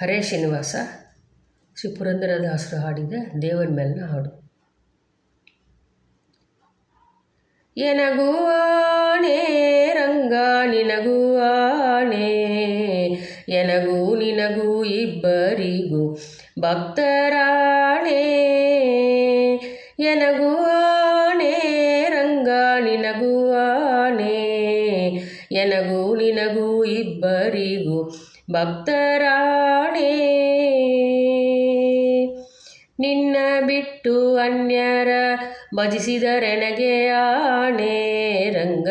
ಹರೇ ಶ್ರೀನಿವಾಸ ಶ್ರೀ ಪುರಂದರದಾಸರು ಹಾಡಿದ ದೇವರ ಮೇಲಿನ ಹಾಡು. ಎನಗೂ ಆಣೆ ರಂಗ ನಿನಗೂ ಆಣೆ, ಎನಗೂ ನಿನಗೂ ಇಬ್ಬರಿಗೂ ಭಕ್ತರಾಣೆ. ಎನಗೂ ಆಣೆ ರಂಗ ನಿನಗೂ ಆಣೆ, ಎನಗೂ ನಿನಗೂ ಇಬ್ಬರಿಗೂ ಭಕ್ತರಾಣೆ. ನಿನ್ನ ಬಿಟ್ಟು ಅನ್ಯರ ಭಜಿಸಿದರೆನಗೆ ಆಣೆ ರಂಗ,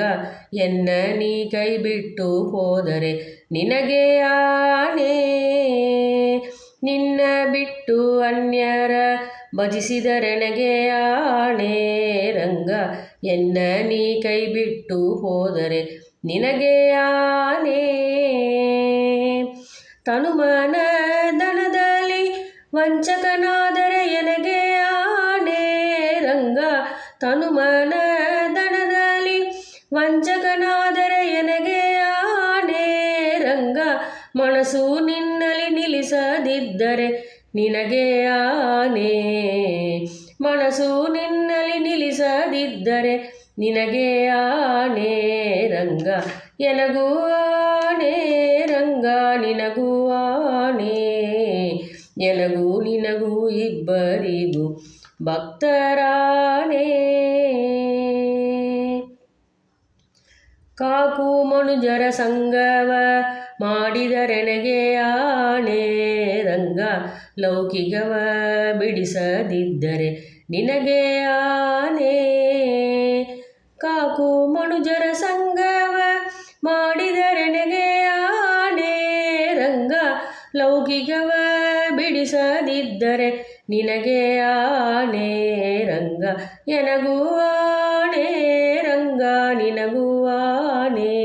ಎನ್ನ ನೀ ಕೈ ಬಿಟ್ಟು ಹೋದರೆ ನಿನಗೆ ಆಣೆ. ನಿನ್ನ ಬಿಟ್ಟು ಅನ್ಯರ ಭಜಿಸಿದರೆನಗೆ ಆಣೆ ರಂಗ, ಎನ್ನ ನೀ ಕೈ ಬಿಟ್ಟು ಹೋದರೆ ನಿನಗೆ ಆಣೆ. ತನುಮನ ದನದಲ್ಲಿ ವಂಚಕನಾದರೆ ಎನಗೆ ಆಣೆ ರಂಗ, ತನುಮನ ದನದಲ್ಲಿ ವಂಚಕನಾದರೆ ಎನಗೆ ಆಣೆ ರಂಗ. ಮನಸ್ಸು ನಿನ್ನಲ್ಲಿ ನಿಲ್ಲಿಸದಿದ್ದರೆ ನಿನಗೆ ಆಣೆ, ಮನಸ್ಸು ನಿನ್ನಲ್ಲಿ ನಿಲ್ಲಿಸದಿದ್ದರೆ ನಿನಗೆ ಆಣೆ ರಂಗ. ಎನಗೂ ಆಣೆ ರಂಗ ನಿನಗೂ ಆಣೆ, ಎನಗೂ ನಿನಗೂ ಇಬ್ಬರಿಗೂ ಭಕ್ತರಾಣೆ. ಕಾಕು ಮನುಜರ ಸಂಗವ ಮಾಡಿದರೆನಗೆ ಆಣೆ ರಂಗ, ಲೌಕಿಕವ ಬಿಡಿಸದಿದ್ದರೆ ನಿನಗೆ ಆಣೆ. ಕಾಕು ಮನುಜರ ಸಂಗವ ಮಾಡಿದರೆನಗೆ ಆಣೆ ರಂಗ, ಲೌಕಿಕವ ಬಿಡಿಸದಿದ್ದರೆ ನಿನಗೆ ಆಣೆ ರಂಗ. ಎನಗೂ ಆಣೆ ರಂಗ ನಿನಗೂ ಆಣೆ,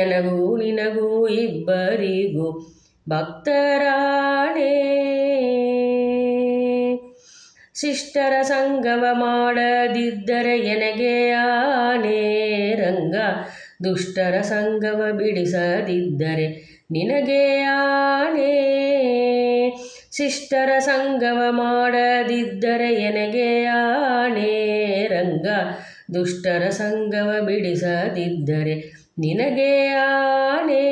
ಎನಗೂ ನಿನಗೂ ಇಬ್ಬರಿಗೂ ಭಕ್ತರಾಣೆ. ಶಿಷ್ಟರ ಸಂಗವ ಮಾಡದಿದ್ದರೆ ಎನಗೆ ಆಣೆ ರಂಗ, ದುಷ್ಟರ ಸಂಗವ ಬಿಡಿಸದಿದ್ದರೆ ನಿನಗೆ ಆಣೆ. ಶಿಷ್ಟರ ಸಂಗವ ಮಾಡದಿದ್ದರೆ ಎನಗೆ ಆಣೆ ರಂಗ, ದುಷ್ಟರ ಸಂಗವ ಬಿಡಿಸದಿದ್ದರೆ ನಿನಗೆ ಆಣೆ.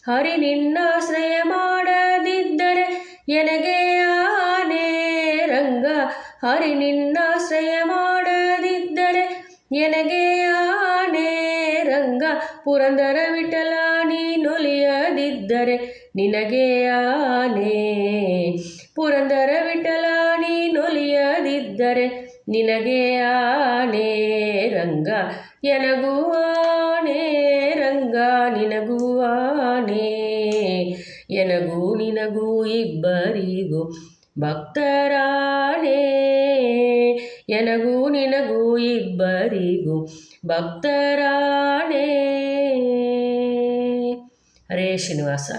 ಹರಿ ನಿನ್ನಾಶ್ರಯ ಮಾಡದಿದ್ದರೆ ಎನಗೆ ಆಣೆ ರಂಗ, ಹರಿ ನಿನ್ನಾಶ್ರಯ ಮಾಡದಿದ್ದರೆ ಎನಗೆ ಆಣೆ ರಂಗ. ಪುರಂದರ ವಿಠಲ ನೀನೊಲಿಯದಿದ್ದರೆ ನಿನಗೆ ಆಣೆ, ಪುರಂದರ ವಿಠಲ ನೀನೊಲಿಯದಿದ್ದರೆ ನಿನಗೆ ಆಣೆ ರಂಗ. ಎನಗೂ ಆಣೆ ರಂಗ ನಿನಗೂ ಆಣೆ, ಎನಗೂ ನಿನಗೂ ಇಬ್ಬರಿಗೂ ಭಕ್ತರಾಣೆ. ಎನಗೂ ನಿನಗೂ ಇಬ್ಬರಿಗೂ ಭಕ್ತರಾಣೆ. ಹರೇ ಶ್ರೀನಿವಾಸ.